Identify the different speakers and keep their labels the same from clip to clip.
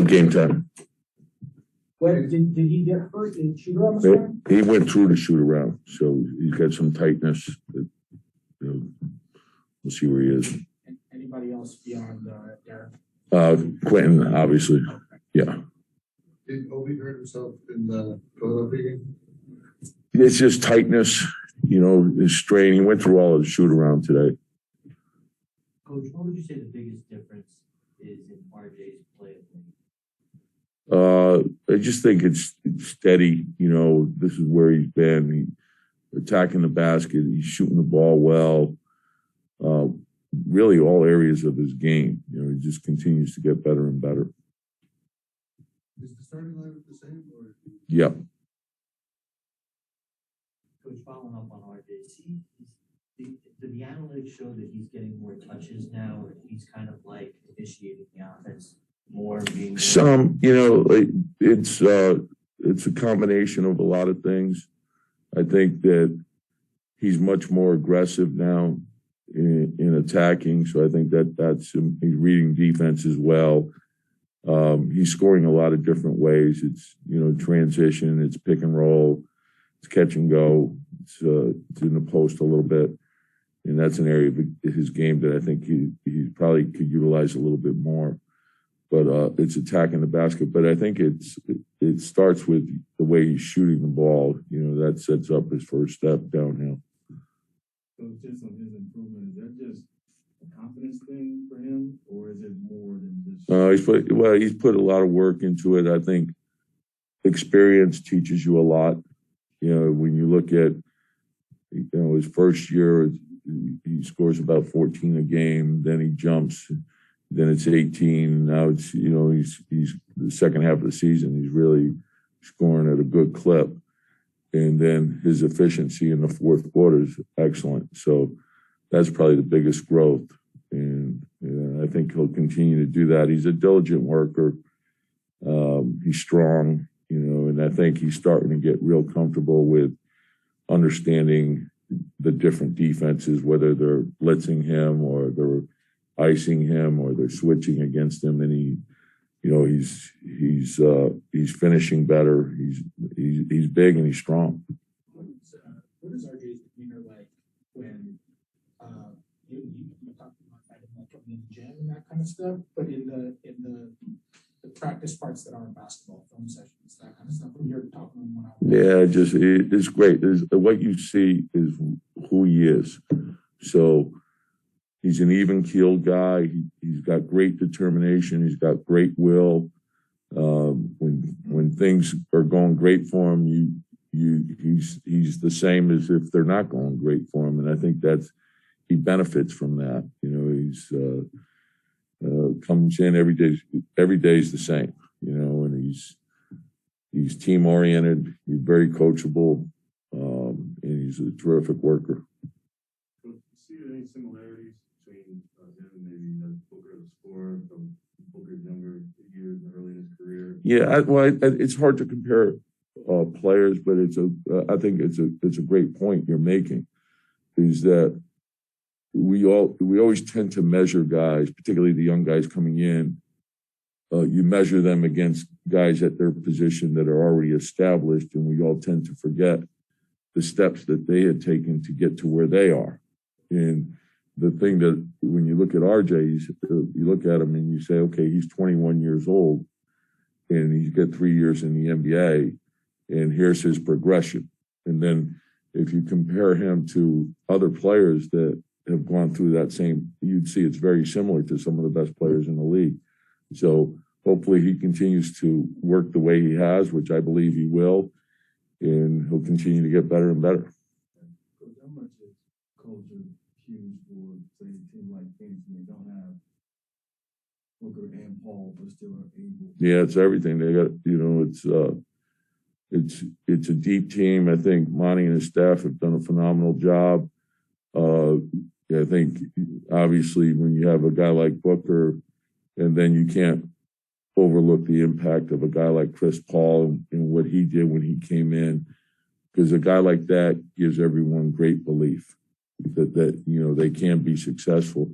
Speaker 1: game time.
Speaker 2: Did he get hurt in shoot around?
Speaker 1: He went through the shoot around, so he's got some tightness. That, we'll see where he is.
Speaker 2: Anybody else beyond Darren?
Speaker 1: Quentin, obviously. Yeah.
Speaker 3: Did Obi hurt himself in the Philadelphia game?
Speaker 1: It's just tightness, his strain. He went through all of the shoot around today.
Speaker 4: Coach, what would you say the biggest difference is in RJ's play?
Speaker 1: I just think it's steady. This is where he's been. Attacking the basket. He's shooting the ball well. Really all areas of his game. He just continues to get better and better.
Speaker 3: Is the starting lineup the same? Or?
Speaker 1: Yep.
Speaker 4: Coach, following up on RJ, do the analytics show that he's getting more touches now, or he's kind of like initiating the offense more?
Speaker 1: Some, it's a combination of a lot of things. I think that he's much more aggressive now in attacking, so I think that's him. He's reading defense as well. He's scoring a lot of different ways. It's transition, it's pick and roll, it's catch and go, it's in the post a little bit, and that's an area of his game that I think he probably could utilize a little bit more. But it's attacking the basket. But I think it starts with the way he's shooting the ball. That sets up his first step downhill.
Speaker 5: So just on his improvement, is that just a confidence thing for him, or is it more than just?
Speaker 1: He's put a lot of work into it. I think experience teaches you a lot. When you look at his first year, he scores about 14 a game. Then he jumps. Then it's 18. Now it's he's the second half of the season. He's really scoring at a good clip. And then his efficiency in the fourth quarter is excellent. So that's probably the biggest growth. And I think he'll continue to do that. He's a diligent worker. He's strong, and I think he's starting to get real comfortable with understanding the different defenses, whether they're blitzing him or they're icing him or they're switching against him. And he's finishing better. He's big and he's strong.
Speaker 2: What is RJ's demeanor like when you talk about coming in the gym and that kind of stuff, but in the practice parts that aren't basketball, film sessions, that kind of stuff, when you're talking to him one-on-one?
Speaker 1: It's great. What you see is who he is. So he's an even-keeled guy. He's got great determination. He's got great will. When things are going great for him, he's the same as if they're not going great for him. And I think he benefits from that. He's comes in every day. Every day is the same. And he's team oriented. He's very coachable, and he's a terrific worker.
Speaker 5: So, do you see any similarities between him and maybe Booker, the scorer from Booker's younger years and early in his career?
Speaker 1: Yeah, it's hard to compare players, but I think it's a great point you're making. Is that we always tend to measure guys, particularly the young guys coming in. You measure them against guys at their position that are already established, and we all tend to forget the steps that they had taken to get to where they are. And the thing that when you look at RJ, you look at him and you say, okay, he's 21 years old, and he's got 3 years in the NBA, and here's his progression. And then if you compare him to other players that have gone through that same, you'd see it's very similar to some of the best players in the league. So hopefully he continues to work the way he has, which I believe he will, and he'll continue to get better and better.
Speaker 5: How much is culture huge for, say, a team like Phoenix when they don't have Booker and Paul, but still are able?
Speaker 1: Yeah, it's everything. They got, it's a deep team. I think Monty and his staff have done a phenomenal job. I think obviously when you have a guy like Booker, and then you can't overlook the impact of a guy like Chris Paul and what he did when he came in, because a guy like that gives everyone great belief that they can be successful.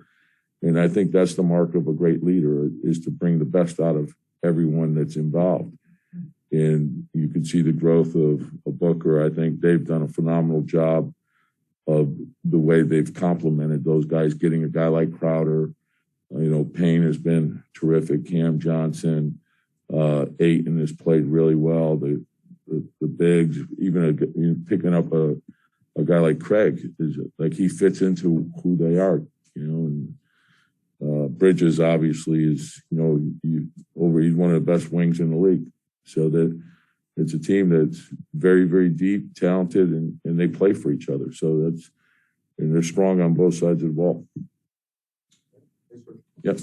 Speaker 1: And I think that's the mark of a great leader, is to bring the best out of everyone that's involved. And you can see the growth of Booker. I think they've done a phenomenal job of the way they've complemented those guys, getting a guy like Crowder. Payne has been terrific. Cam Johnson, Ayton has played really well. The bigs, even picking up a guy like Craig, is like he fits into who they are. And Bridges obviously is, he's one of the best wings in the league. So that it's a team that's very, very deep, talented, and they play for each other. So and they're strong on both sides of the ball. Yep.